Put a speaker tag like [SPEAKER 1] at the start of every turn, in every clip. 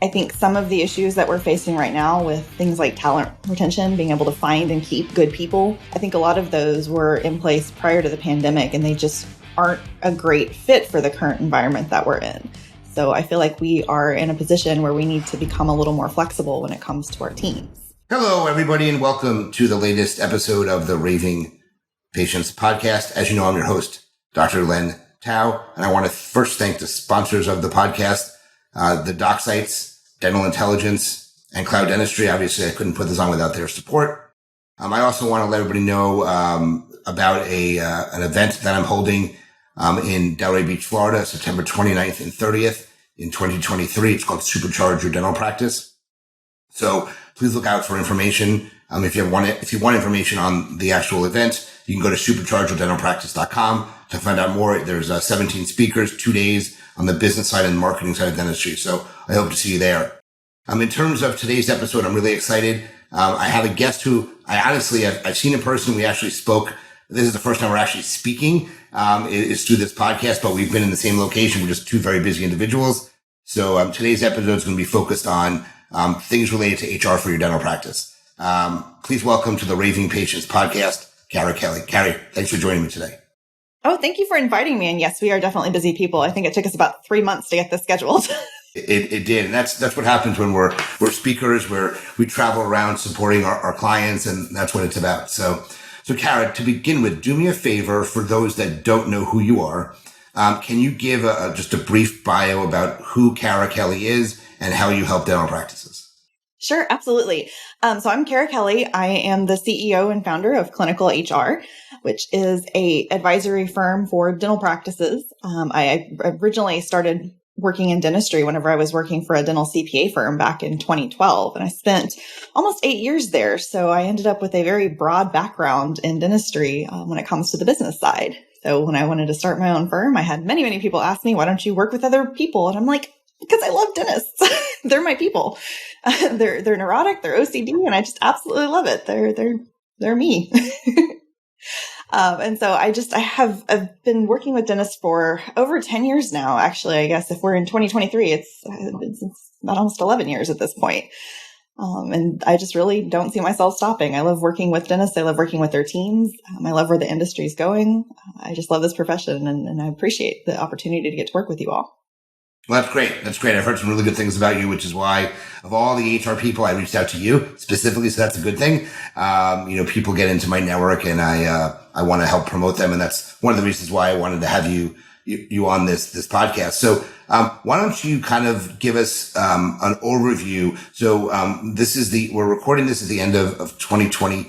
[SPEAKER 1] I think some of the issues that we're facing right now with things like talent retention, being able to find and keep good people, I think a lot of those were in place prior to the pandemic, and they just aren't a great fit for the current environment that we're in. So I feel like we are in a position where we need to become a little more flexible when it comes to our teams.
[SPEAKER 2] Hello, everybody, and welcome to the latest episode of the Raving Patients podcast. As you know, I'm your host, Dr. Len Tao, and I want to first thank the sponsors of the podcast, the doc sites, Dental Intelligence, and Cloud Dentistry. Obviously, I couldn't put this on without their support. I also want to let everybody know about an event that I'm holding in Delray Beach, Florida, September 29th and 30th in 2023. It's called Supercharge Your Dental Practice. So please look out for information. If you want information on the actual event, you can go to superchargeyourdentalpractice.com to find out more. There's 17 speakers, 2 days on the business side and marketing side of dentistry. So I hope to see you there. In terms of today's episode, I'm really excited. I have a guest who I've seen in person. We actually spoke. This is the first time we're actually speaking, is through this podcast, but we've been in the same location. We're just two very busy individuals. So today's episode is going to be focused on things related to HR for your dental practice. Please welcome to the Raving Patients podcast, Kelley. Carrie, thanks for joining me today.
[SPEAKER 1] Oh, thank you for inviting me. And yes, we are definitely busy people. I think it took us about 3 months to get this scheduled.
[SPEAKER 2] It did. And that's what happens when we're speakers, where we travel around supporting our clients, and that's what it's about. So Kara, to begin with, do me a favor for those that don't know who you are. Can you give just a brief bio about who Kara Kelley is and how you help dental practices?
[SPEAKER 1] Sure, absolutely. So I'm Kara Kelley. I am the CEO and founder of Clinical HR, which is a advisory firm for dental practices. I originally started working in dentistry whenever I was working for a dental CPA firm back in 2012, and I spent almost 8 years there. So I ended up with a very broad background in dentistry when it comes to the business side. So when I wanted to start my own firm, I had many people ask me, why don't you work with other people? And I'm like, because I love dentists. They're my people. They're neurotic, they're OCD, and I just absolutely love it. They're me. And so I've been working with dentists for over 10 years now. Actually, I guess if we're in 2023, it's about almost 11 years at this point. And I just really don't see myself stopping. I love working with dentists. I love working with their teams. I love where the industry is going. I just love this profession, and I appreciate the opportunity to get to work with you all.
[SPEAKER 2] Well, that's great. That's great. I've heard some really good things about you, which is why of all the HR people, I reached out to you specifically. So that's a good thing. People get into my network, and I want to help promote them. And that's one of the reasons why I wanted to have you on this podcast. So, why don't you kind of give us, an overview? So, we're recording this at the end of 22.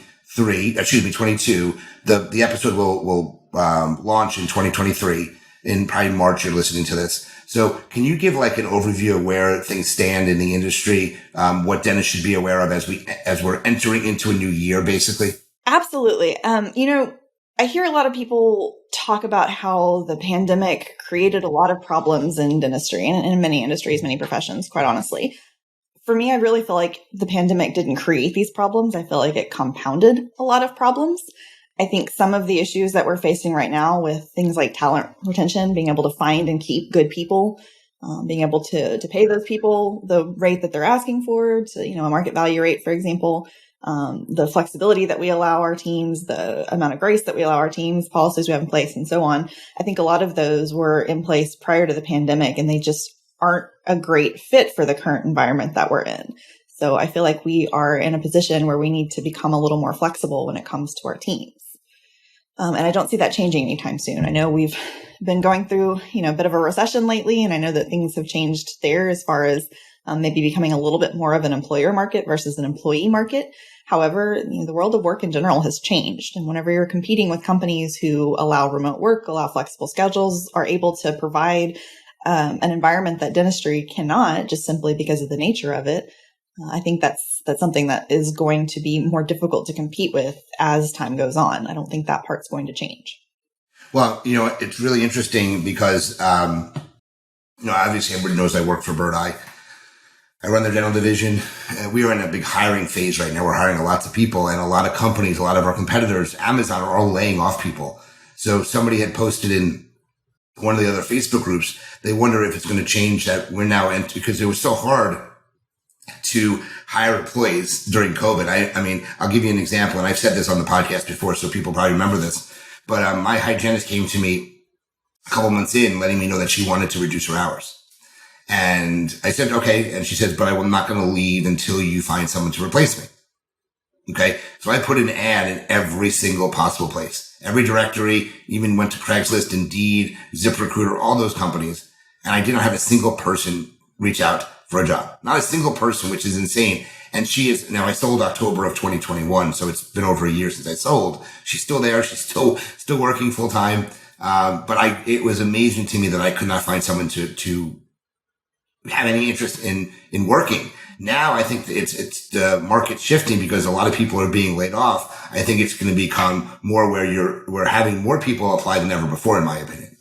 [SPEAKER 2] The episode will launch in 2023. In probably March, you're listening to this. So can you give like an overview of where things stand in the industry, what dentists should be aware of as we're entering into a new year, basically?
[SPEAKER 1] Absolutely. I hear a lot of people talk about how the pandemic created a lot of problems in dentistry and in many industries, many professions, quite honestly. For me, I really feel like the pandemic didn't create these problems. I feel like it compounded a lot of problems. I think some of the issues that we're facing right now with things like talent retention, being able to find and keep good people, being able to pay those people the rate that they're asking for, to, a market value rate, for example, the flexibility that we allow our teams, the amount of grace that we allow our teams, policies we have in place, and so on. I think a lot of those were in place prior to the pandemic, and they just aren't a great fit for the current environment that we're in. So I feel like we are in a position where we need to become a little more flexible when it comes to our teams. And I don't see that changing anytime soon. I know we've been going through, a bit of a recession lately, and I know that things have changed there as far as maybe becoming a little bit more of an employer market versus an employee market. However, the world of work in general has changed. And whenever you're competing with companies who allow remote work, allow flexible schedules, are able to provide an environment that dentistry cannot, just simply because of the nature of it, I think that's something that is going to be more difficult to compete with as time goes on. I don't think that part's going to change.
[SPEAKER 2] Well, it's really interesting because, obviously everybody knows I work for Bird Eye. I run their dental division. We are in a big hiring phase right now. We're hiring lots of people, and a lot of companies, a lot of our competitors, Amazon, are all laying off people. So somebody had posted in one of the other Facebook groups, they wonder if it's going to change that we're now because it was so hard to hire employees during COVID. I mean, I'll give you an example, and I've said this on the podcast before, so people probably remember this. But my hygienist came to me a couple months in, letting me know that she wanted to reduce her hours. And I said, okay. And she said, but I'm not going to leave until you find someone to replace me. Okay. So I put an ad in every single possible place, every directory, even went to Craigslist, Indeed, ZipRecruiter, all those companies. And I did not have a single person reach out for a job. Not a single person, which is insane. And she is, now I sold October of 2021. So it's been over a year since I sold. She's still there. She's still working full time. But it was amazing to me that I could not find someone to have any interest in working. Now I think it's the market shifting because a lot of people are being laid off. I think it's going to become more where we're having more people apply than ever before, in my opinion.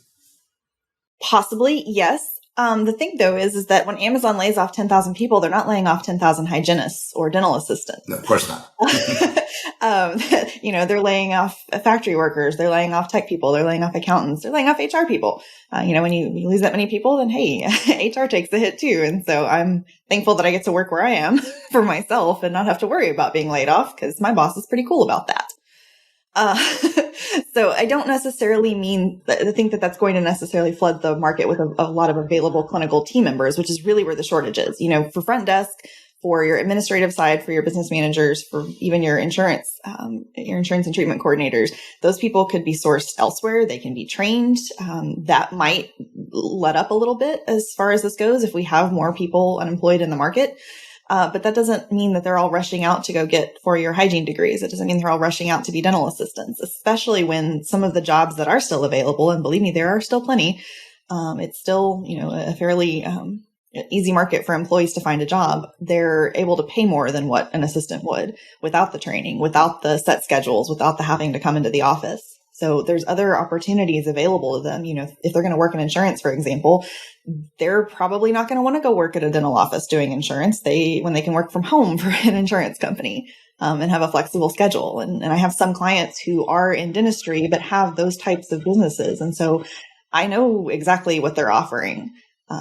[SPEAKER 1] Possibly, yes. The thing though is that when Amazon lays off 10,000 people, they're not laying off 10,000 hygienists or dental assistants.
[SPEAKER 2] No, of course not.
[SPEAKER 1] They're laying off factory workers, they're laying off tech people, they're laying off accountants, they're laying off HR people. When you lose that many people, then hey, HR takes a hit too. And so I'm thankful that I get to work where I am for myself and not have to worry about being laid off because my boss is pretty cool about that. So I don't necessarily think that that's going to necessarily flood the market with a lot of available clinical team members, which is really where the shortage is. For front desk, for your administrative side, for your business managers, for even your insurance and treatment coordinators, those people could be sourced elsewhere. They can be trained. That might let up a little bit as far as this goes if we have more people unemployed in the market. But that doesn't mean that they're all rushing out to go get 4-year hygiene degrees. It doesn't mean they're all rushing out to be dental assistants, especially when some of the jobs that are still available, and believe me, there are still plenty. It's still, a fairly easy market for employees to find a job. They're able to pay more than what an assistant would without the training, without the set schedules, without the having to come into the office. So there's other opportunities available to them. If they're going to work in insurance, for example, they're probably not going to want to go work at a dental office doing insurance. When they can work from home for an insurance company, and have a flexible schedule. And I have some clients who are in dentistry, but have those types of businesses. And so I know exactly what they're offering,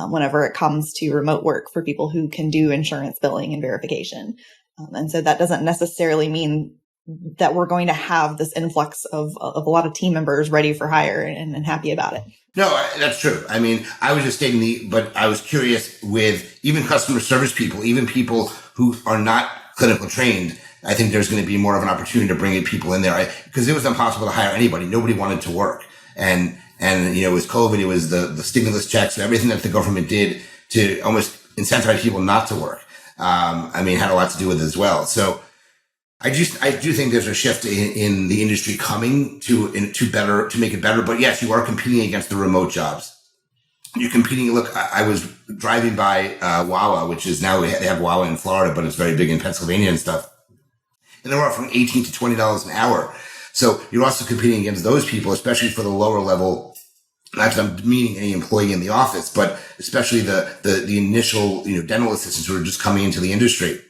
[SPEAKER 1] whenever it comes to remote work for people who can do insurance billing and verification. And so that doesn't necessarily mean that we're going to have this influx of a lot of team members ready for hire and happy about it.
[SPEAKER 2] No, that's true. I mean, I was just stating but I was curious with even customer service people, even people who are not clinical trained. I think there's going to be more of an opportunity to bring in people in there because it was impossible to hire anybody. Nobody wanted to work. And it was COVID. It was the stimulus checks and everything that the government did to almost incentivize people not to work. Had a lot to do with it as well. So I do think there's a shift in the industry coming to make it better. But yes, you are competing against the remote jobs. You're competing. Look, I was driving by Wawa, which is now they have Wawa in Florida, but it's very big in Pennsylvania and stuff. And they're offering $18 to $20 an hour. So you're also competing against those people, especially for the lower level. Not that I'm meaning any employee in the office, but especially the initial dental assistants who are just coming into the industry.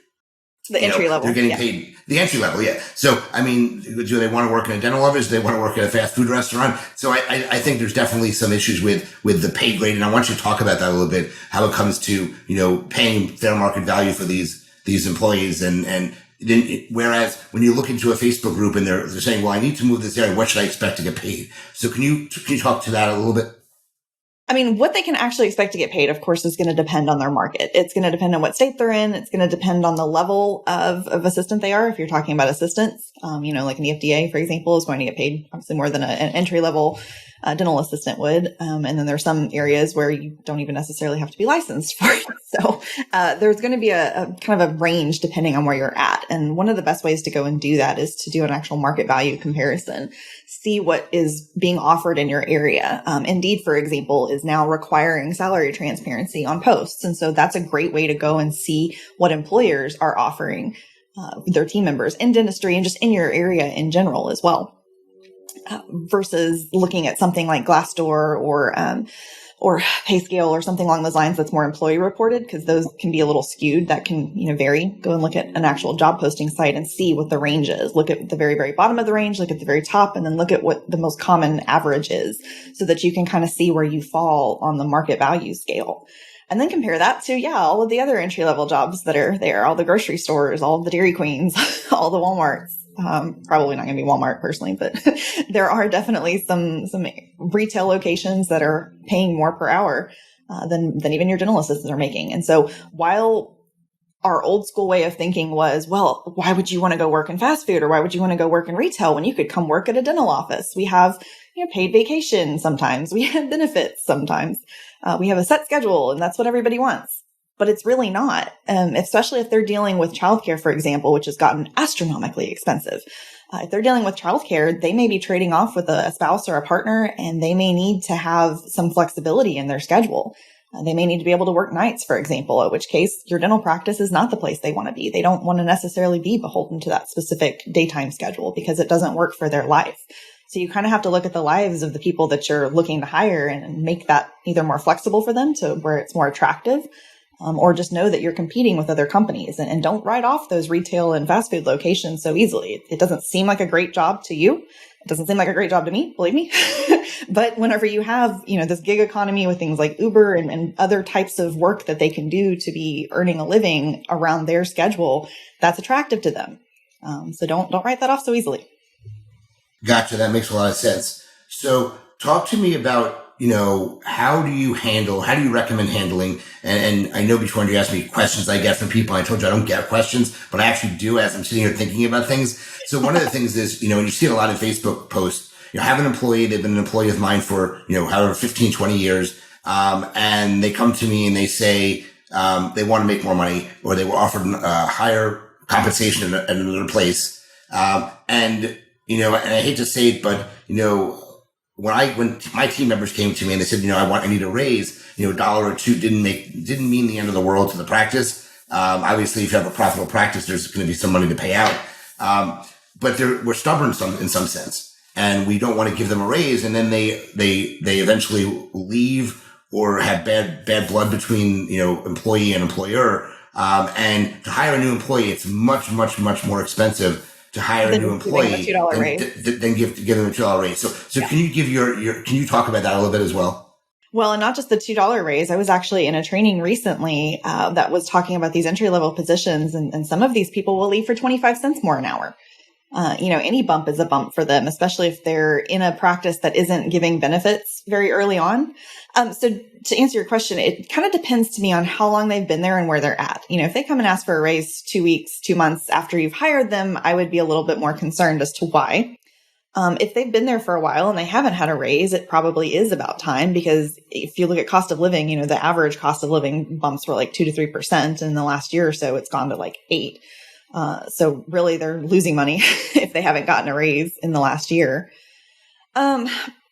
[SPEAKER 1] The entry level.
[SPEAKER 2] They're getting paid the entry level, yeah. So, do they want to work in a dental office? Do they want to work at a fast food restaurant? So I think there's definitely some issues with the pay grade. And I want you to talk about that a little bit, how it comes to, paying fair market value for these employees. And then, whereas when you look into a Facebook group and they're saying, well, I need to move this area, what should I expect to get paid? So can you talk to that a little bit?
[SPEAKER 1] What they can actually expect to get paid, of course, is going to depend on their market. It's going to depend on what state they're in. It's going to depend on the level of assistant they are. If you're talking about assistants, like in the FDA, for example, is going to get paid obviously more than an entry level dental assistant would. And then there's some areas where you don't even necessarily have to be licensed for it. So there's going to be a kind of a range depending on where you're at. And one of the best ways to go and do that is to do an actual market value comparison. See what is being offered in your area. Indeed, for example, is now requiring salary transparency on posts. And so that's a great way to go and see what employers are offering their team members in dentistry and just in your area in general as well. Versus looking at something like Glassdoor or PayScale or something along those lines that's more employee reported, because those can be a little skewed. That can, vary. Go and look at an actual job posting site and see what the range is. Look at the very, very bottom of the range, look at the very top, and then look at what the most common average is so that you can kind of see where you fall on the market value scale. And then compare that to, all of the other entry level jobs that are there, all the grocery stores, all of the Dairy Queens, all the Walmarts. Probably not going to be Walmart personally, but there are definitely some retail locations that are paying more per hour than even your dental assistants are making. And so while our old school way of thinking was, well, why would you want to go work in fast food, or why would you want to go work in retail when you could come work at a dental office? We have, paid vacation sometimes. We have benefits sometimes. We have a set schedule, and that's what everybody wants. But it's really not, especially if they're dealing with childcare, for example, which has gotten astronomically expensive. If they're dealing with childcare, they may be trading off with a spouse or a partner, and they may need to have some flexibility in their schedule. They may need to be able to work nights, for example, at which case your dental practice is not the place they want to be. They don't want to necessarily be beholden to that specific daytime schedule because it doesn't work for their life. So you kind of have to look at the lives of the people that you're looking to hire and make that either more flexible for them to where it's more attractive, or just know that you're competing with other companies, and don't write off those retail and fast food locations so easily. It doesn't seem like a great job to you. It doesn't seem like a great job to me, believe me. But whenever you have, this gig economy with things like Uber and other types of work that they can do to be earning a living around their schedule, that's attractive to them. So don't write that off so easily.
[SPEAKER 2] Gotcha. That makes a lot of sense. So talk to me about, how do you recommend handling? And I know before you asked me questions I get from people. I told you I don't get questions, but I actually do as I'm sitting here thinking about things. So one of the things is, and you see it a lot in Facebook posts, have an employee, they've been an employee of mine for, however, 15, 20 years. And they come to me and they say, they want to make more money, or they were offered higher compensation at another place. And I hate to say it, but, when my team members came to me and they said, I need a raise, $1 or $2 didn't mean the end of the world to the practice. Obviously, if you have a profitable practice, there's going to be some money to pay out. But we're stubborn in some sense, and we don't want to give them a raise. And then they eventually leave or have bad blood between, employee and employer. And to hire a new employee, it's much, much, much more expensive to hire a new employee than give them a $2 raise. So yeah. Can you give can you talk about that a little bit as well?
[SPEAKER 1] Well, and not just the $2 raise. I was actually in a training recently that was talking about these entry level positions, and some of these people will leave for 25 cents more an hour. Any bump is a bump for them, especially if they're in a practice that isn't giving benefits very early on. So to answer your question, it kind of depends to me on how long they've been there and where they're at. If they come and ask for a raise 2 weeks, 2 months after you've hired them, I would be a little bit more concerned as to why. If they've been there for a while and they haven't had a raise, it probably is about time, because if you look at cost of living, the average cost of living bumps were like 2 to 3%. In the last year or so, it's gone to like 8%. So really they're losing money if they haven't gotten a raise in the last year.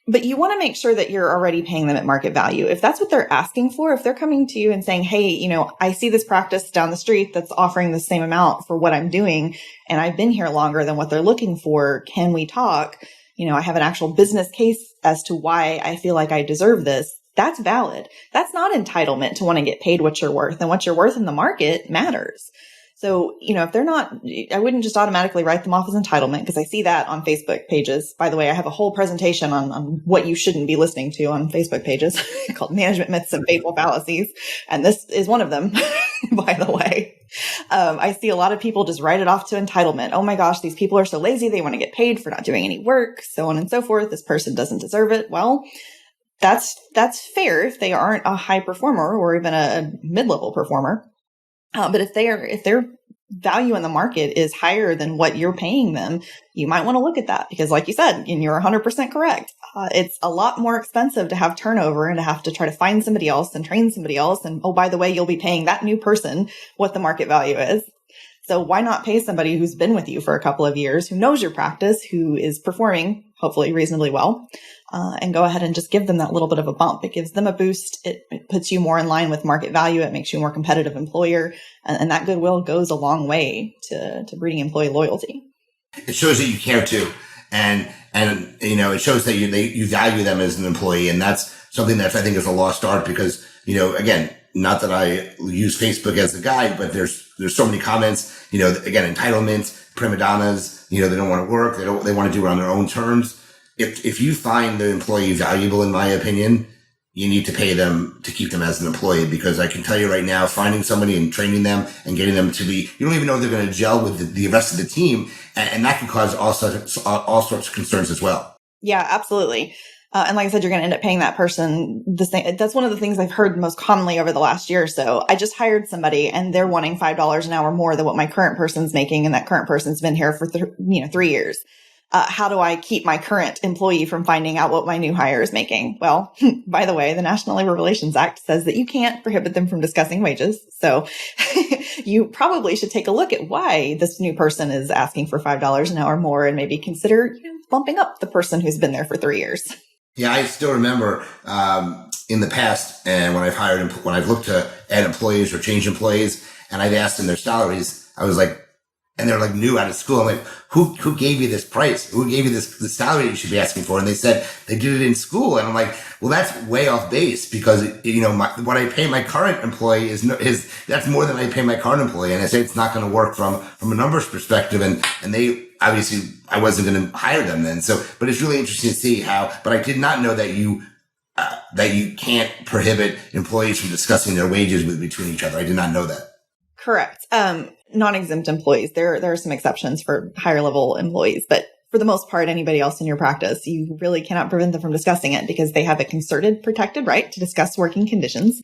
[SPEAKER 1] But you want to make sure that you're already paying them at market value. If that's what they're asking for, if they're coming to you and saying, hey, I see this practice down the street that's offering the same amount for what I'm doing, and I've been here longer than what they're looking for, can we talk? I have an actual business case as to why I feel like I deserve this. That's valid. That's not entitlement to want to get paid what you're worth, and what you're worth in the market matters. So, if they're not, I wouldn't just automatically write them off as entitlement, because I see that on Facebook pages. By the way, I have a whole presentation on what you shouldn't be listening to on Facebook pages called Management Myths and Fatal Fallacies. And this is one of them, by the way. I see a lot of people just write it off to entitlement. Oh my gosh, these people are so lazy. They want to get paid for not doing any work, so on and so forth. This person doesn't deserve it. Well, that's fair if they aren't a high performer or even a mid-level performer. But if their value in the market is higher than what you're paying them, you might want to look at that, because like you said, and you're 100% correct, it's a lot more expensive to have turnover and to have to try to find somebody else and train somebody else. And oh, by the way, you'll be paying that new person what the market value is. So why not pay somebody who's been with you for a couple of years, who knows your practice, who is performing hopefully reasonably well, and go ahead and just give them that little bit of a bump. It gives them a boost. It puts you more in line with market value. It makes you a more competitive employer. And that goodwill goes a long way to breeding employee loyalty.
[SPEAKER 2] It shows that you care too. And it shows that you value them as an employee. And that's something that I think is a lost art, because, again, not that I use Facebook as a guide, but there's so many comments, again, entitlement, prima donnas, they don't want to work. They want to do it on their own terms. If you find the employee valuable, in my opinion, you need to pay them to keep them as an employee, because I can tell you right now, finding somebody and training them and getting them to be, you don't even know if they're going to gel with the rest of the team. And that can cause all sorts of concerns as well.
[SPEAKER 1] Yeah, absolutely. And like I said, you're going to end up paying that person the same. That's one of the things I've heard most commonly over the last year or so. I just hired somebody and they're wanting $5 an hour more than what my current person's making. And that current person's been here for 3 years. How do I keep my current employee from finding out what my new hire is making? Well, by the way, the National Labor Relations Act says that you can't prohibit them from discussing wages. So you probably should take a look at why this new person is asking for $5 an hour more and maybe consider bumping up the person who's been there for 3 years.
[SPEAKER 2] Yeah, I still remember in the past, and when I've looked to add employees or change employees, and I've asked them their salaries, I was like, and they're like new out of school. I'm like, who gave you this price? Who gave you the salary you should be asking for? And they said they did it in school. And I'm like, well, that's way off base, because, what I pay my current employee that's more than I pay my current employee. And I say it's not going to work from a numbers perspective. And they obviously, I wasn't going to hire them then. So, but it's really interesting to see but I did not know that you can't prohibit employees from discussing their wages between each other. I did not know that.
[SPEAKER 1] Correct. Non-exempt employees. There are some exceptions for higher level employees, but for the most part, anybody else in your practice, you really cannot prevent them from discussing it because they have a concerted, protected right to discuss working conditions,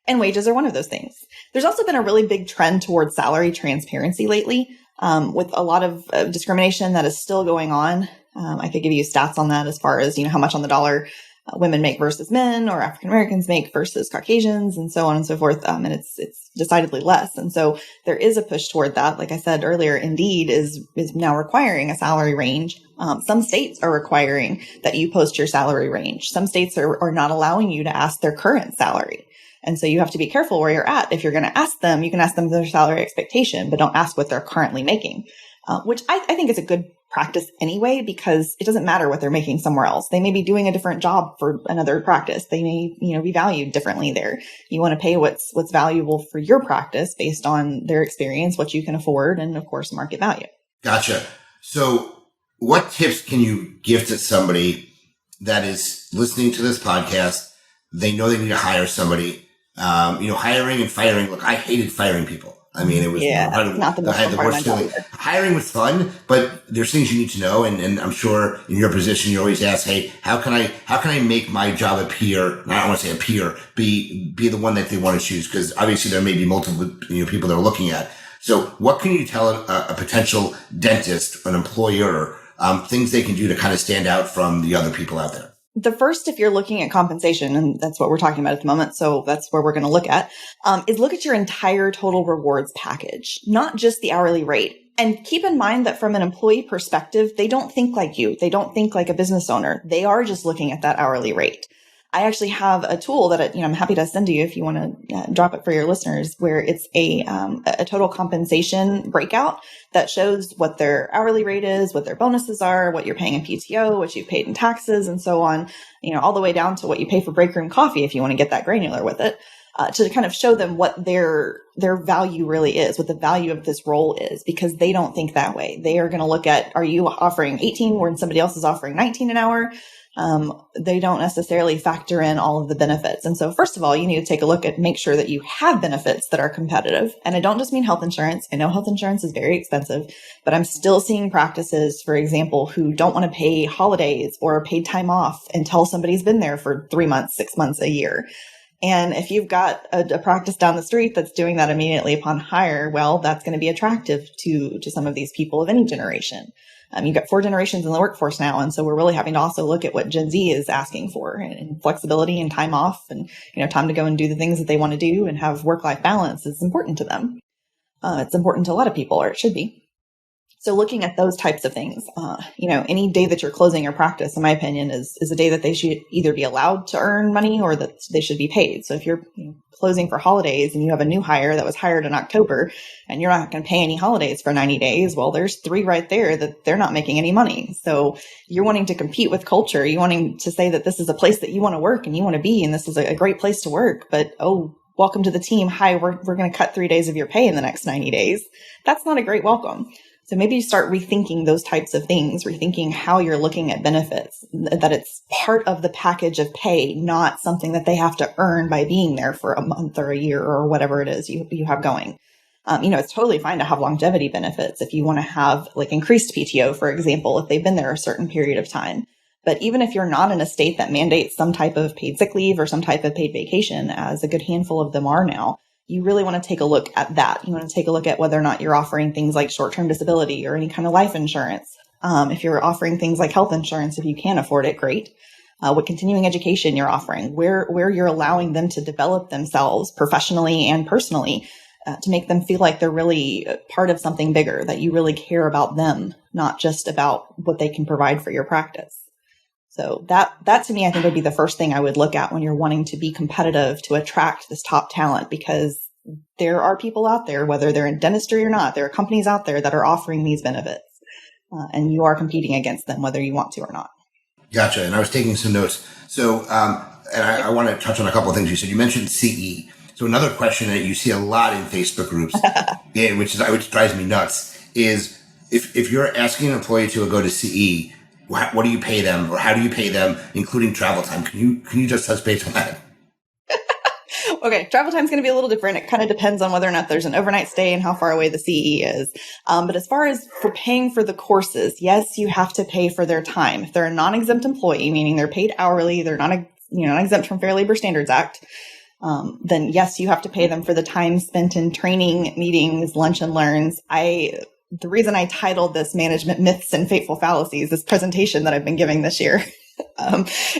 [SPEAKER 1] and wages are one of those things. There's also been a really big trend towards salary transparency lately, with a lot of discrimination that is still going on. I could give you stats on that as far as, how much on the dollar women make versus men, or African Americans make versus Caucasians, and so on and so forth. And it's decidedly less. And so there is a push toward that. Like I said earlier, Indeed is now requiring a salary range. Some states are requiring that you post your salary range. Some states are not allowing you to ask their current salary. And so you have to be careful where you're at. If you're going to ask them, you can ask them their salary expectation, but don't ask what they're currently making, which I think is a good practice anyway, because it doesn't matter what they're making somewhere else. They may be doing a different job for another practice. They may, be valued differently there. You want to pay what's valuable for your practice based on their experience, what you can afford, and of course, market value.
[SPEAKER 2] Gotcha. So what tips can you give to somebody that is listening to this podcast? They know they need to hire somebody. Hiring and firing. Look, I hated firing people. I mean, it was
[SPEAKER 1] not the most fun part of my job.
[SPEAKER 2] Hiring was fun, but there's things you need to know. And I'm sure in your position, you always ask, hey, how can I make my job appear? I don't want to say appear, be the one that they want to choose? Because obviously there may be multiple, people they're looking at. So what can you tell a potential dentist, an employer, things they can do to kind of stand out from the other people out there?
[SPEAKER 1] The first, if you're looking at compensation, and that's what we're talking about at the moment, so that's where we're going to look at, is look at your entire total rewards package, not just the hourly rate. And keep in mind that from an employee perspective, they don't think like you. They don't think like a business owner. They are just looking at that hourly rate. I actually have a tool that I'm happy to send to you if you want to drop it for your listeners, where it's a total compensation breakout that shows what their hourly rate is, what their bonuses are, what you're paying in PTO, what you've paid in taxes, and so on. All the way down to what you pay for break room coffee if you want to get that granular with it, to kind of show them what their value really is, what the value of this role is, because they don't think that way. They are going to look at, are you offering 18 when somebody else is offering 19 an hour? They don't necessarily factor in all of the benefits. And so first of all, you need to take a look at, make sure that you have benefits that are competitive. And I don't just mean health insurance. I know health insurance is very expensive, but I'm still seeing practices, for example, who don't want to pay holidays or paid time off until somebody's been there for 3 months, 6 months, a year. And if you've got a practice down the street that's doing that immediately upon hire, well, that's going to be attractive to some of these people of any generation. You've got 4 generations in the workforce now. And so we're really having to also look at what Gen Z is asking for, and flexibility and time off, and, time to go and do the things that they want to do and have work-life balance is important to them. It's important to a lot of people, or it should be. So looking at those types of things, any day that you're closing your practice, in my opinion, is a day that they should either be allowed to earn money or that they should be paid. So if you're closing for holidays and you have a new hire that was hired in October and you're not going to pay any holidays for 90 days, well, there's 3 right there that they're not making any money. So you're wanting to compete with culture. You're wanting to say that this is a place that you want to work and you want to be, and this is a great place to work. But, welcome to the team. Hi, we're going to cut 3 days of your pay in the next 90 days. That's not a great welcome. So maybe you start rethinking those types of things, rethinking how you're looking at benefits, that it's part of the package of pay, not something that they have to earn by being there for a month or a year or whatever it is you have going. It's totally fine to have longevity benefits if you want to have like increased PTO, for example, if they've been there a certain period of time. But even if you're not in a state that mandates some type of paid sick leave or some type of paid vacation, as a good handful of them are now, you really want to take a look at that. You want to take a look at whether or not you're offering things like short-term disability or any kind of life insurance. If you're offering things like health insurance, if you can afford it, great. What continuing education you're offering, where you're allowing them to develop themselves professionally and personally, to make them feel like they're really part of something bigger, that you really care about them, not just about what they can provide for your practice. So that to me, I think would be the first thing I would look at when you're wanting to be competitive to attract this top talent, because there are people out there, whether they're in dentistry or not, there are companies out there that are offering these benefits, and you are competing against them, whether you want to or not.
[SPEAKER 2] Gotcha. And I was taking some notes. So, and I want to touch on a couple of things you said. You mentioned CE. So another question that you see a lot in Facebook groups, which drives me nuts, is if you're asking an employee to go to CE, what do you pay them, or how do you pay them, including travel time? Can you just touch base on that?
[SPEAKER 1] Okay, travel time is going to be a little different. It kind of depends on whether or not there's an overnight stay and how far away the CE is. But as far as for paying for the courses, yes, you have to pay for their time. If they're a non-exempt employee, meaning they're paid hourly, they're not exempt from Fair Labor Standards Act, then yes, you have to pay them for the time spent in training, meetings, lunch and learns. The reason I titled this Management Myths and Fateful Fallacies, this presentation that I've been giving this year,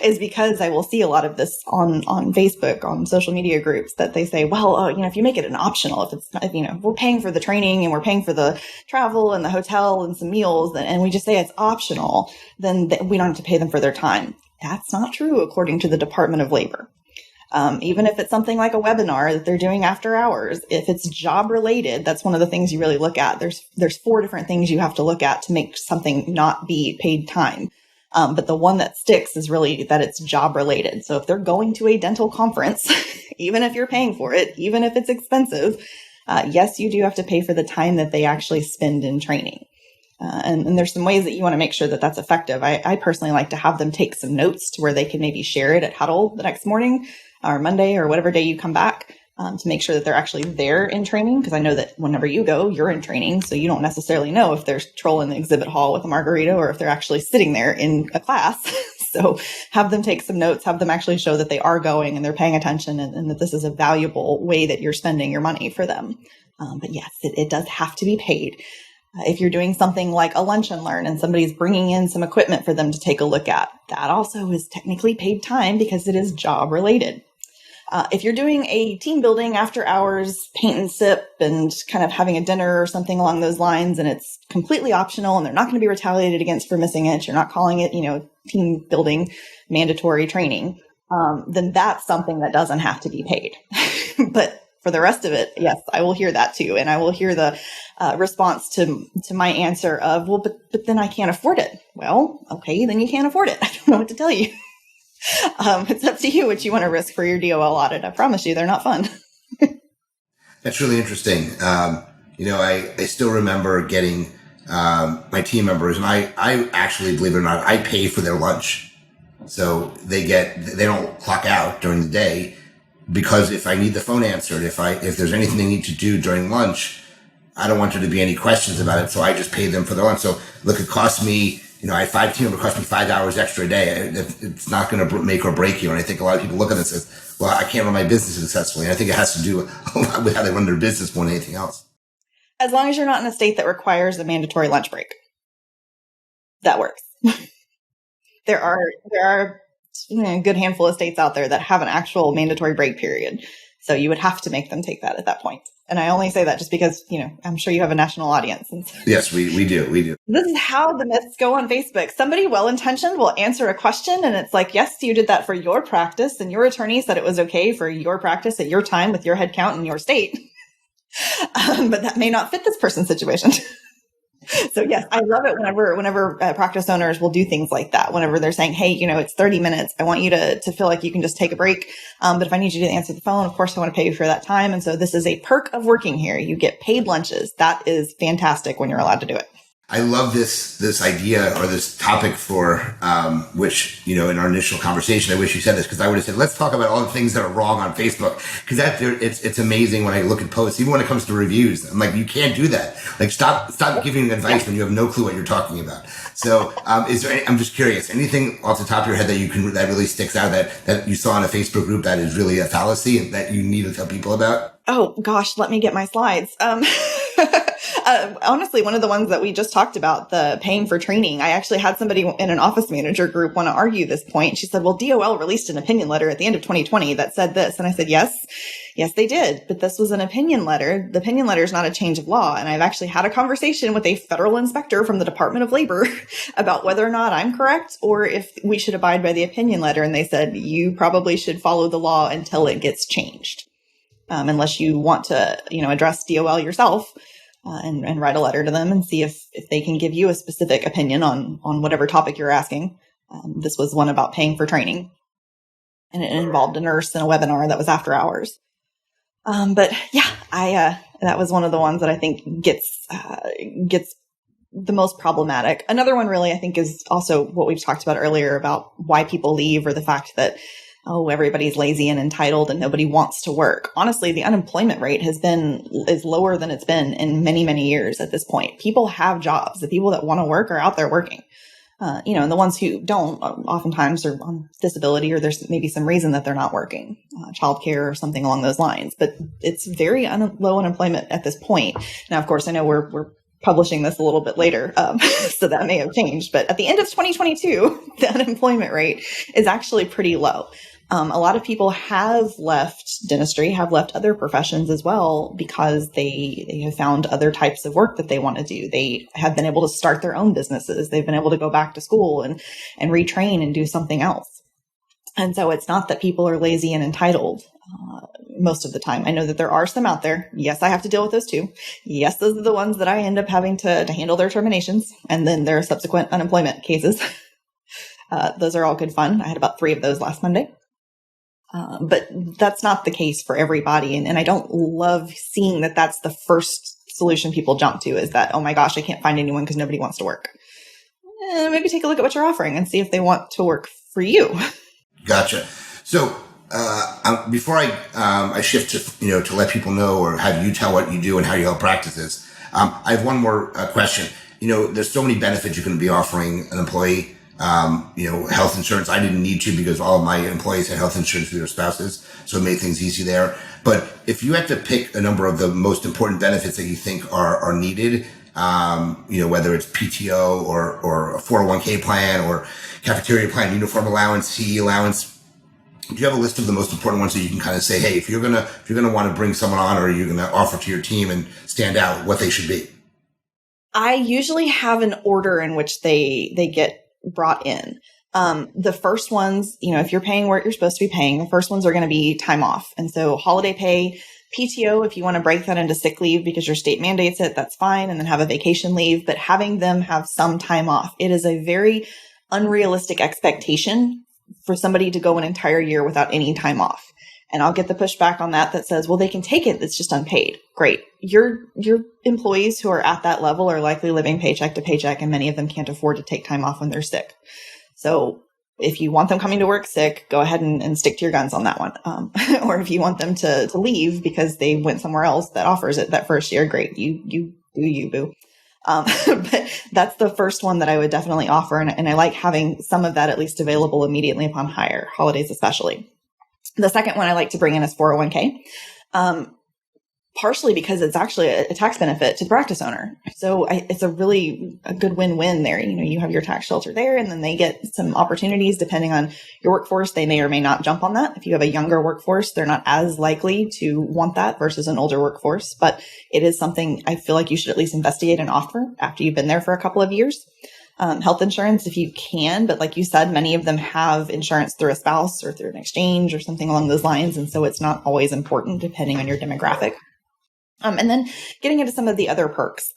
[SPEAKER 1] is because I will see a lot of this on Facebook, on social media groups, that they say, well, if you make it an optional, if it's, we're paying for the training and we're paying for the travel and the hotel and some meals, and we just say it's optional, then we don't have to pay them for their time. That's not true, according to the Department of Labor. Even if it's something like a webinar that they're doing after hours, if it's job related, that's one of the things you really look at. There's 4 different things you have to look at to make something not be paid time. But the one that sticks is really that it's job related. So if they're going to a dental conference, even if you're paying for it, even if it's expensive, yes, you do have to pay for the time that they actually spend in training. And there's some ways that you want to make sure that that's effective. I personally like to have them take some notes to where they can maybe share it at huddle the next morning or Monday or whatever day you come back, to make sure that they're actually there in training. Because I know that whenever you go, you're in training. So you don't necessarily know if they're trolling the exhibit hall with a margarita or if they're actually sitting there in a class. So have them take some notes, have them actually show that they are going and they're paying attention, and that this is a valuable way that you're spending your money for them. But yes, it does have to be paid. If you're doing something like a lunch and learn and somebody's bringing in some equipment for them to take a look at, that also is technically paid time because it is job related. If you're doing a team building after hours, paint and sip, and kind of having a dinner or something along those lines, and it's completely optional and they're not going to be retaliated against for missing it, you're not calling it, team building mandatory training, then that's something that doesn't have to be paid. But for the rest of it, yes, I will hear that too. And I will hear the response to my answer of, well, but then I can't afford it. Well, okay, then you can't afford it. I don't know what to tell you. It's up to you what you want to risk for your DOL audit. I promise you, they're not fun.
[SPEAKER 2] That's really interesting. I still remember getting my team members, and I actually, believe it or not, I pay for their lunch. So they don't clock out during the day, because if I need the phone answered, if there's anything they need to do during lunch, I don't want there to be any questions about it. So I just pay them for their lunch. So look, it costs me, I have 5 team members, it costs me 5 hours extra a day. It's not going to make or break you. And I think a lot of people look at this and say, well, I can't run my business successfully. And I think it has to do a lot with how they run their business more than anything else.
[SPEAKER 1] As long as you're not in a state that requires a mandatory lunch break, that works. There are a good handful of states out there that have an actual mandatory break period. So you would have to make them take that at that point. And I only say that just because, I'm sure you have a national audience. And so
[SPEAKER 2] yes, we do.
[SPEAKER 1] This is how the myths go on Facebook. Somebody well-intentioned will answer a question and it's like, yes, you did that for your practice and your attorney said it was okay for your practice at your time with your head count in your state. But that may not fit this person's situation. So yes, I love it whenever practice owners will do things like that. Whenever they're saying, hey, it's 30 minutes. I want you to feel like you can just take a break. But if I need you to answer the phone, of course I want to pay you for that time. And so this is a perk of working here. You get paid lunches. That is fantastic when you're allowed to do it.
[SPEAKER 2] I love this idea or this topic for which, in our initial conversation, I wish you said this, because I would have said, let's talk about all the things that are wrong on Facebook. Because it's amazing when I look at posts, even when it comes to reviews. I'm like, you can't do that. Like, stop giving advice when you have no clue what you're talking about. So is there I'm just curious, anything off the top of your head that really sticks out that you saw in a Facebook group that is really a fallacy and that you need to tell people about?
[SPEAKER 1] Oh gosh, let me get my slides. Honestly, one of the ones that we just talked about, the paying for training, I actually had somebody in an office manager group want to argue this point. She said, well, DOL released an opinion letter at the end of 2020 that said this. And I said, yes, they did. But this was an opinion letter. The opinion letter is not a change of law. And I've actually had a conversation with a federal inspector from the Department of Labor about whether or not I'm correct or if we should abide by the opinion letter. And they said, you probably should follow the law until it gets changed. Unless you want to, address DOL yourself and write a letter to them and see if they can give you a specific opinion on whatever topic you're asking. This was one about paying for training, and it involved a nurse in a webinar that was after hours. But yeah, that was one of the ones that I think gets the most problematic. Another one really, I think, is also what we've talked about earlier about why people leave, or the fact that everybody's lazy and entitled and nobody wants to work. Honestly, the unemployment rate is lower than it's been in many, many years at this point. People have jobs. The people that want to work are out there working. And the ones who don't oftentimes are on disability, or there's maybe some reason that they're not working, childcare or something along those lines. But it's very low unemployment at this point. Now, of course, I know we're publishing this a little bit later, so that may have changed. But at the end of 2022, the unemployment rate is actually pretty low. A lot of people have left dentistry, have left other professions as well, because they have found other types of work that they want to do. They have been able to start their own businesses. They've been able to go back to school and retrain and do something else. And so it's not that people are lazy and entitled most of the time. I know that there are some out there. Yes, I have to deal with those too. Yes, those are the ones that I end up having to handle their terminations and then their subsequent unemployment cases. Those are all good fun. I had about 3 of those last Monday. But that's not the case for everybody. And I don't love seeing that that's the first solution people jump to, is that, oh my gosh, I can't find anyone because nobody wants to work. Maybe take a look at what you're offering and see if they want to work for you.
[SPEAKER 2] Gotcha. So before I shift to let people know or have you tell what you do and how you help practices, I have one more question. There's so many benefits you can be offering an employee. Health insurance. I didn't need to because all of my employees had health insurance through their spouses, so it made things easy there. But if you had to pick a number of the most important benefits that you think are needed, whether it's PTO or a 401k plan or cafeteria plan, uniform allowance, CE allowance, do you have a list of the most important ones that you can kind of say, hey, if you're gonna want to bring someone on, or you're gonna offer to your team and stand out, what they should be?
[SPEAKER 1] I usually have an order in which they get brought in. The first ones, if you're paying what you're supposed to be paying, the first ones are going to be time off. And so holiday pay, PTO, if you want to break that into sick leave because your state mandates it, that's fine. And then have a vacation leave, but having them have some time off. It is a very unrealistic expectation for somebody to go an entire year without any time off. And I'll get the pushback on that says, well, they can take it. It's just unpaid. Great. Your employees who are at that level are likely living paycheck to paycheck, and many of them can't afford to take time off when they're sick. So if you want them coming to work sick, go ahead and stick to your guns on that one. Or if you want them to leave because they went somewhere else that offers it that first year, great. You do you, boo. But that's the first one that I would definitely offer. And I like having some of that at least available immediately upon hire, holidays especially. The second one I like to bring in is 401k, partially because it's actually a tax benefit to the practice owner. So it's a good win-win there. You have your tax shelter there, and then they get some opportunities depending on your workforce. They may or may not jump on that. If you have a younger workforce, they're not as likely to want that versus an older workforce. But it is something I feel like you should at least investigate and offer after you've been there for a couple of years. Health insurance, if you can, but like you said, many of them have insurance through a spouse or through an exchange or something along those lines. And so it's not always important depending on your demographic. And then getting into some of the other perks,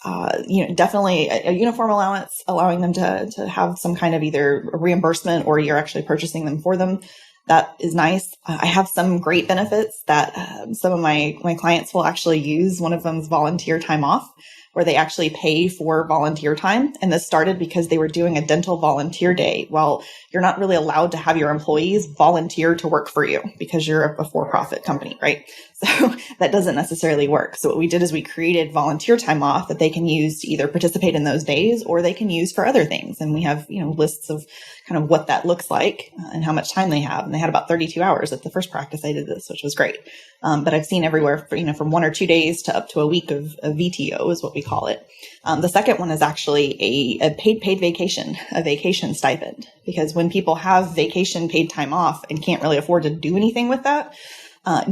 [SPEAKER 1] definitely a uniform allowance, allowing them to have some kind of either reimbursement or you're actually purchasing them for them. That is nice. I have some great benefits that some of my clients will actually use. One of them is volunteer time off, where they actually pay for volunteer time. And this started because they were doing a dental volunteer day. Well, you're not really allowed to have your employees volunteer to work for you because you're a for-profit company, right? So that doesn't necessarily work. So what we did is we created volunteer time off that they can use to either participate in those days or they can use for other things. And we have, lists of kind of what that looks like and how much time they have. And they had about 32 hours at the first practice I did this, which was great. But I've seen everywhere from 1 or 2 days to up to a week of VTO is what we call it. The second one is actually a paid vacation, a vacation stipend, because when people have vacation paid time off and can't really afford to do anything with that,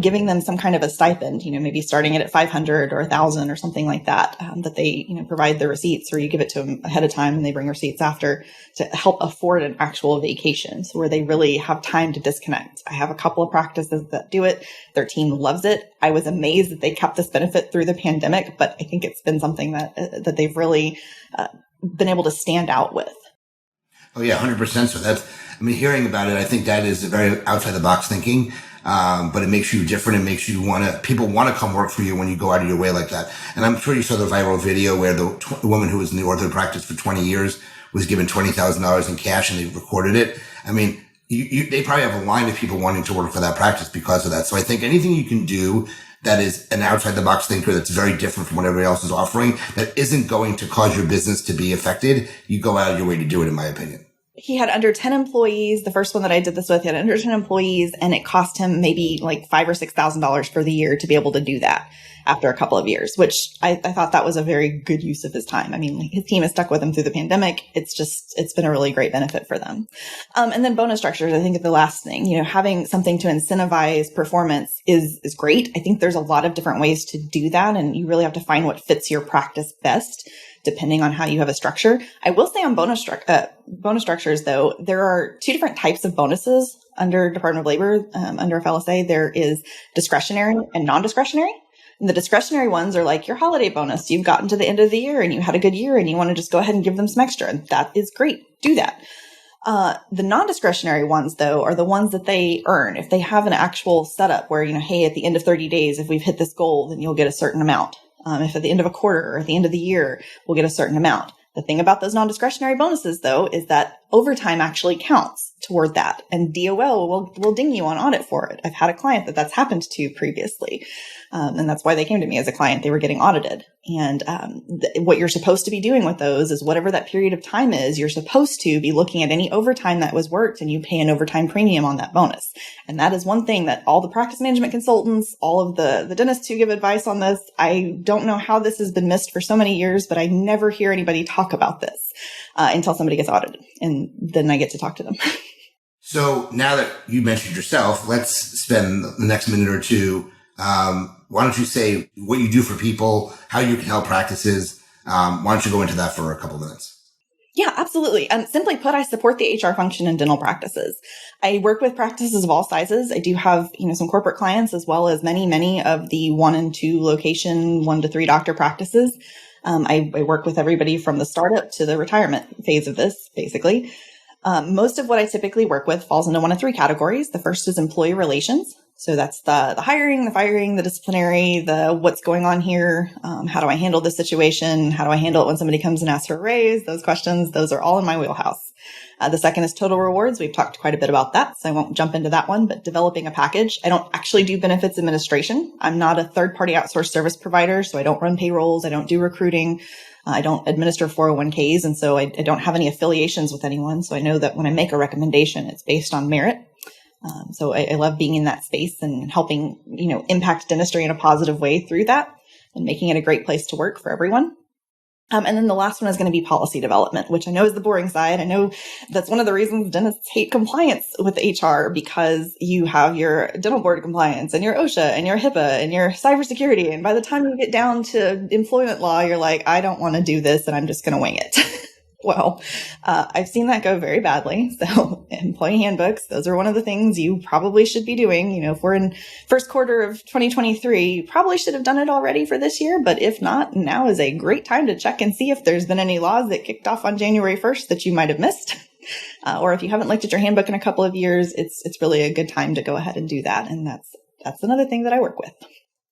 [SPEAKER 1] giving them some kind of a stipend, maybe starting it at 500 or 1,000 or something like that, that they, provide the receipts or you give it to them ahead of time and they bring receipts after to help afford an actual vacation. So where they really have time to disconnect. I have a couple of practices that do it. Their team loves it. I was amazed that they kept this benefit through the pandemic, but I think it's been something that they've really been able to stand out with.
[SPEAKER 2] Oh yeah, 100%. So hearing about it, I think that is a very outside the box thinking. But it makes you different. It makes you people want to come work for you when you go out of your way like that. And I'm sure you saw the viral video where the woman who was in the ortho practice for 20 years was given $20,000 in cash and they recorded it. They probably have a line of people wanting to work for that practice because of that. So I think anything you can do that is an outside the box thinker that's very different from what everybody else is offering, that isn't going to cause your business to be affected, you go out of your way to do it, in my opinion.
[SPEAKER 1] He had under 10 employees. The first one that I did this with, he had under 10 employees, and it cost him maybe like $5,000 or $6,000 for the year to be able to do that after a couple of years, which I thought that was a very good use of his time. His team has stuck with him through the pandemic. It's been a really great benefit for them. And then bonus structures, I think is the last thing, having something to incentivize performance is great. I think there's a lot of different ways to do that, and you really have to find what fits your practice best, depending on how you have a structure. I will say on bonus structures, though, there are 2 different types of bonuses under Department of Labor, under FLSA. There is discretionary and non-discretionary. And the discretionary ones are like your holiday bonus. You've gotten to the end of the year and you had a good year and you want to just go ahead and give them some extra. And that is great. Do that. The non-discretionary ones, though, are the ones that they earn. If they have an actual setup where, hey, at the end of 30 days, if we've hit this goal, then you'll get a certain amount. If at the end of a quarter or at the end of the year, we'll get a certain amount. The thing about those non-discretionary bonuses, though, is that overtime actually counts toward that. And DOL will ding you on audit for it. I've had a client that's happened to previously. And that's why they came to me as a client. They were getting audited. And what you're supposed to be doing with those is whatever that period of time is, you're supposed to be looking at any overtime that was worked and you pay an overtime premium on that bonus. And that is one thing that all the practice management consultants, all of the dentists who give advice on this, I don't know how this has been missed for so many years, but I never hear anybody talk about this until somebody gets audited. And then I get to talk to them.
[SPEAKER 2] So now that you mentioned yourself, let's spend the next minute or two. Why don't you say what you do for people, how you can help practices? Why don't you go into that for a couple of minutes?
[SPEAKER 1] Yeah, absolutely. Simply put, I support the HR function in dental practices. I work with practices of all sizes. I do have, some corporate clients as well as many of the 1 and 2 location, 1 to 3 doctor practices. I work with everybody from the startup to the retirement phase of this, basically. Most of what I typically work with falls into 1 of 3 categories. The first is employee relations. So that's the hiring, the firing, the disciplinary, the what's going on here. How do I handle this situation? How do I handle it when somebody comes and asks for a raise? Those questions, those are all in my wheelhouse. The second is total rewards. We've talked quite a bit about that, so I won't jump into that one, but developing a package. I don't actually do benefits administration. I'm not a third-party outsourced service provider, so I don't run payrolls. I don't do recruiting. I don't administer 401ks, and so I don't have any affiliations with anyone. So I know that when I make a recommendation, it's based on merit. So I love being in that space and helping, impact dentistry in a positive way through that and making it a great place to work for everyone. And then the last one is going to be policy development, which I know is the boring side. I know that's one of the reasons dentists hate compliance with HR, because you have your dental board compliance and your OSHA and your HIPAA and your cybersecurity. And by the time you get down to employment law, you're like, I don't want to do this and I'm just going to wing it. Well, I've seen that go very badly. So employee handbooks, those are one of the things you probably should be doing. If we're in first quarter of 2023, you probably should have done it already for this year. But if not, now is a great time to check and see if there's been any laws that kicked off on January 1st that you might have missed. Or if you haven't looked at your handbook in a couple of years, it's really a good time to go ahead and do that. And that's another thing that I work with.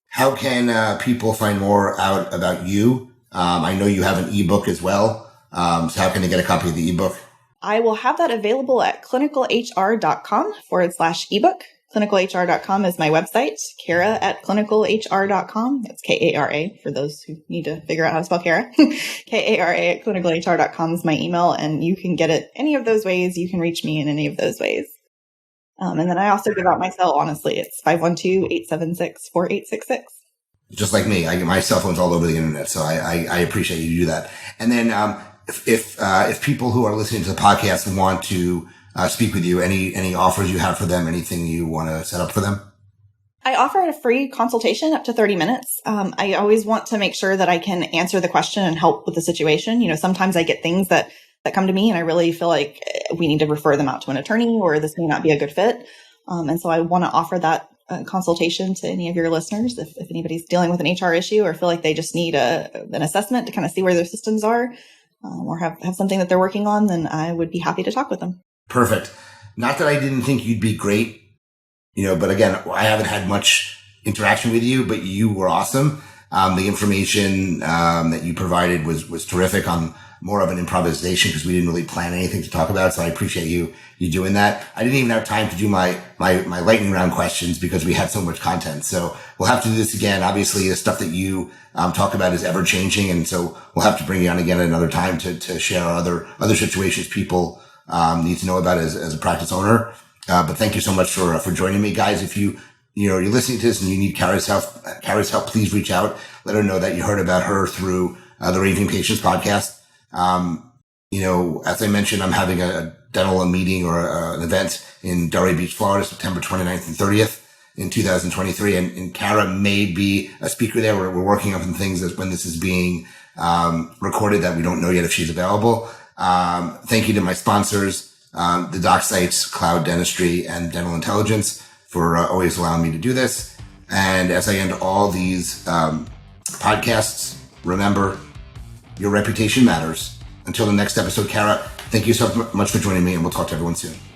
[SPEAKER 2] How can people find more out about you? I know you have an ebook as well. So how can they get a copy of the ebook?
[SPEAKER 1] I will have that available at clinicalhr.com/ebook. Clinicalhr.com is my website. Kara at clinicalhr.com. That's Kara for those who need to figure out how to spell Kara. Kara at clinicalhr.com is my email, and you can get it any of those ways. You can reach me in any of those ways. And then I also give out my cell, honestly. It's 512-876-4866.
[SPEAKER 2] Just like me, my cell phone's all over the internet, so I appreciate you do that. And then if people who are listening to the podcast want to speak with you, any offers you have for them, anything you want to set up for them?
[SPEAKER 1] I offer a free consultation up to 30 minutes. I always want to make sure that I can answer the question and help with the situation. Sometimes I get things that come to me and I really feel like we need to refer them out to an attorney or this may not be a good fit. And so I want to offer that consultation to any of your listeners. If anybody's dealing with an HR issue or feel like they just need an assessment to kind of see where their systems are or have something that they're working on, then I would be happy to talk with them.
[SPEAKER 2] Perfect. Not that I didn't think you'd be great, but again, I haven't had much interaction with you, but you were awesome. The information that you provided was terrific on more of an improvisation because we didn't really plan anything to talk about. So I appreciate you doing that. I didn't even have time to do my lightning round questions because we had so much content. So we'll have to do this again. Obviously, the stuff that you talk about is ever changing. And so we'll have to bring you on again at another time to share other situations people need to know about as a practice owner. But thank you so much for joining me, guys. If you're listening to this and you need Kara's help, please reach out. Let her know that you heard about her through the Raving Patients podcast. As I mentioned, I'm having a dental meeting or an event in Delray Beach, Florida, September 29th and 30th in 2023. And Kara may be a speaker there. We're working on some things when this is being recorded that we don't know yet if she's available. Thank you to my sponsors, the doc sites, Cloud Dentistry and Dental Intelligence for always allowing me to do this. And as I end all these podcasts, remember, your reputation matters. Until the next episode, Kara, thank you so much for joining me, and we'll talk to everyone soon.